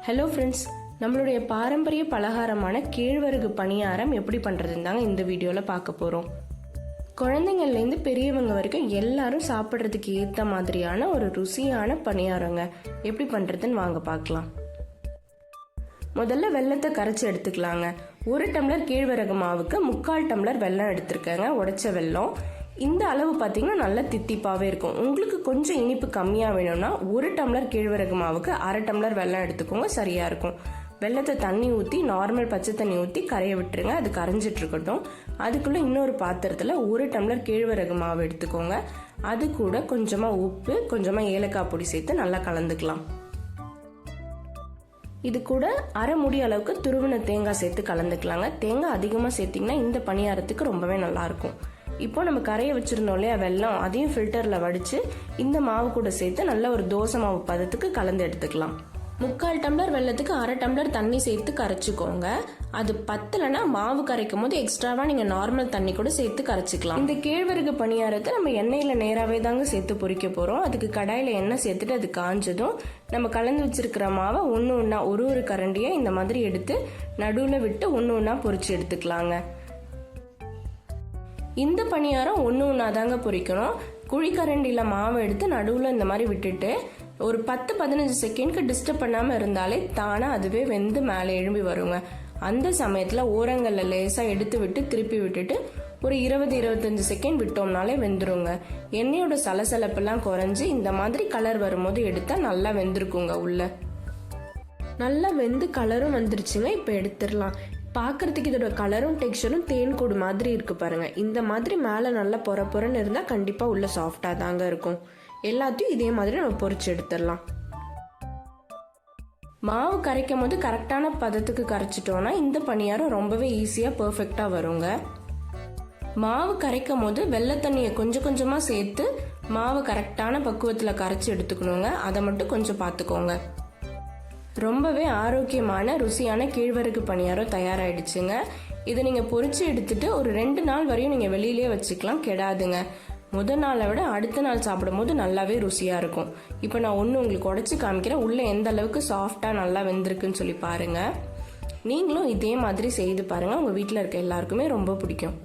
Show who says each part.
Speaker 1: Hello friends, நம்மளுடைய பாரம்பரிய பலகாரமான கேழ்வரகு பணியாரம் எப்படி பண்ணுறதுன்னு தாங்க இந்த வீடியோவில் பார்க்க போகிறோம். குழந்தைங்கள்லேருந்து பெரியவங்க வரைக்கும் எல்லாரும் சாப்பிட்றதுக்கு ஏற்ற மாதிரியான ஒரு ருசியான பணியாரங்க. எப்படி பண்ணுறதுன்னு வாங்க பார்க்கலாம். முதல்ல வெல்லத்தை கரைச்சி எடுத்துக்கலாங்க. 1 டம்ளர் கேழ்வரகு மாவுக்கு 3/4 டம்ளர் வெல்லம் எடுத்திருக்கேங்க, உடைச்ச வெல்லம். இந்த அளவு பார்த்தீங்கன்னா நல்லா தித்திப்பாகவே இருக்கும். உங்களுக்கு கொஞ்சம் இனிப்பு கம்மியாக வேணும்னா 1 டம்ளர் கேழ்வரகு மாவுக்கு 1/2 டம்ளர் வெல்லம் எடுத்துக்கோங்க, சரியாக இருக்கும். வெல்லத்தை தண்ணி ஊற்றி நார்மல் பச்சை தண்ணி ஊற்றி கரைய விட்டுருங்க, அது கரைஞ்சிட்டு இருக்கட்டும். அதுக்குள்ளே இன்னொரு பாத்திரத்தில் 1 டம்ளர் கேழ்வரகு மாவு எடுத்துக்கோங்க. அது கூட கொஞ்சமாக உப்பு, கொஞ்சமாக ஏலக்காய் பொடி சேர்த்து நல்லா கலந்துக்கலாம். இது கூட 1/2 மூடி அளவுக்கு துருவின தேங்காய் சேர்த்து கலந்துக்கலாங்க. தேங்காய் அதிகமாக சேர்த்திங்கன்னா இந்த பணியாரத்துக்கு ரொம்பவே நல்லாயிருக்கும். இப்போ நம்ம கரைய வச்சிருந்தோம் இல்லையா வெல்லம், அதையும் ஃபில்டரில் வடித்து இந்த மாவு கூட சேர்த்து நல்ல ஒரு தோசை மாவு பதத்துக்கு கலந்து எடுத்துக்கலாம். 3/4 டம்ளர் வெல்லத்துக்கு 1/2 டம்ளர் தண்ணி சேர்த்து கரைச்சிக்கோங்க. அது பத்தலைன்னா மாவு கரைக்கும் போது எக்ஸ்ட்ராவாக நீங்கள் நார்மல் தண்ணி கூட சேர்த்து கரைச்சிக்கலாம். இந்த கேழ்வரகு பணியாரத்தை நம்ம எண்ணெயில் நேராகவே தாங்க சேர்த்து பொரிக்க போகிறோம். அதுக்கு கடாயில் எண்ணெய் சேர்த்துட்டு அது காஞ்சதும் நம்ம கலந்து வச்சிருக்கிற மாவை ஒன்று ஒன்றா ஒரு கரண்டியை இந்த மாதிரி எடுத்து நடுவில் விட்டு ஒன்று ஒன்றா பொரிச்சு எடுத்துக்கலாங்க. இந்த பணியாரம் ஒன்று ஒன்றா தாங்க பொரிக்கணும். குழிக்கரண்டியில் மாவை எடுத்து நடுவில் இந்த மாதிரி விட்டுட்டு ஒரு 10-15 செகண்ட்க்கு டிஸ்டர்ப் பண்ணாமல் இருந்தாலே தானாக அதுவே வெந்து மேலே எழும்பி வருங்க. அந்த சமயத்தில் ஓரங்களில் லேசாக எடுத்து விட்டு திருப்பி விட்டுட்டு ஒரு 20-25 செகண்ட் விட்டோம்னாலே வெந்துருங்க. எண்ணெயோட சலசலப்பெல்லாம் குறைஞ்சி இந்த மாதிரி கலர் வரும்போது எடுத்தால் நல்லா வெந்திருக்குங்க. உள்ள நல்லா வெந்து கலரும் வந்துருச்சுங்க. இப்போ எடுத்துடலாம். பார்க்கறதுக்கு இதோட கலரும் டெக்ஸ்சரும் தேன் கூடு மாதிரி இருக்கு பாருங்க. இந்த மாதிரி மேலே நல்லா பொறன்னு இருந்தால் கண்டிப்பாக உள்ள சாஃப்டாக தாங்க இருக்கும். எல்லாத்தையும் இதே மாதிரி நம்ம பொரிச்சு எடுத்துடலாம். மாவு கரைக்கும் போது கரெக்டான பதத்துக்கு கரைச்சிட்டோம்னா இந்த பணியாரம் ரொம்பவே ஈஸியாக பர்ஃபெக்டாக வருங்க. மாவு கரைக்கும் போது வெள்ளை தண்ணியை கொஞ்சம் கொஞ்சமாக சேர்த்து மாவு கரெக்டான பக்குவத்தில் கரைச்சி எடுத்துக்கணுங்க. அதை மட்டும் கொஞ்சம் பார்த்துக்கோங்க. ரொம்பவே ஆரோக்கியமான ருசியான கேழ்வரகு பணியாரம் தயாராகிடுச்சுங்க. இதை நீங்கள் பொரிச்சு எடுத்துட்டு ஒரு 2 நாள் வரையும் நீங்கள் வெளியிலே வச்சுக்கலாம், கெடாதுங்க. முதல் நாளை விட அடுத்த நாள் சாப்பிடும் போது நல்லாவே ருசியாக இருக்கும். இப்போ நான் உங்களுக்கு உடைச்சி காமிக்கிறேன், உள்ளே எந்த அளவுக்கு சாஃப்டாக நல்லா வெந்திருக்குன்னு சொல்லி பாருங்கள். நீங்களும் இதே மாதிரி செய்து பாருங்கள், உங்கள் வீட்டில் இருக்க எல்லாருக்குமே ரொம்ப பிடிக்கும்.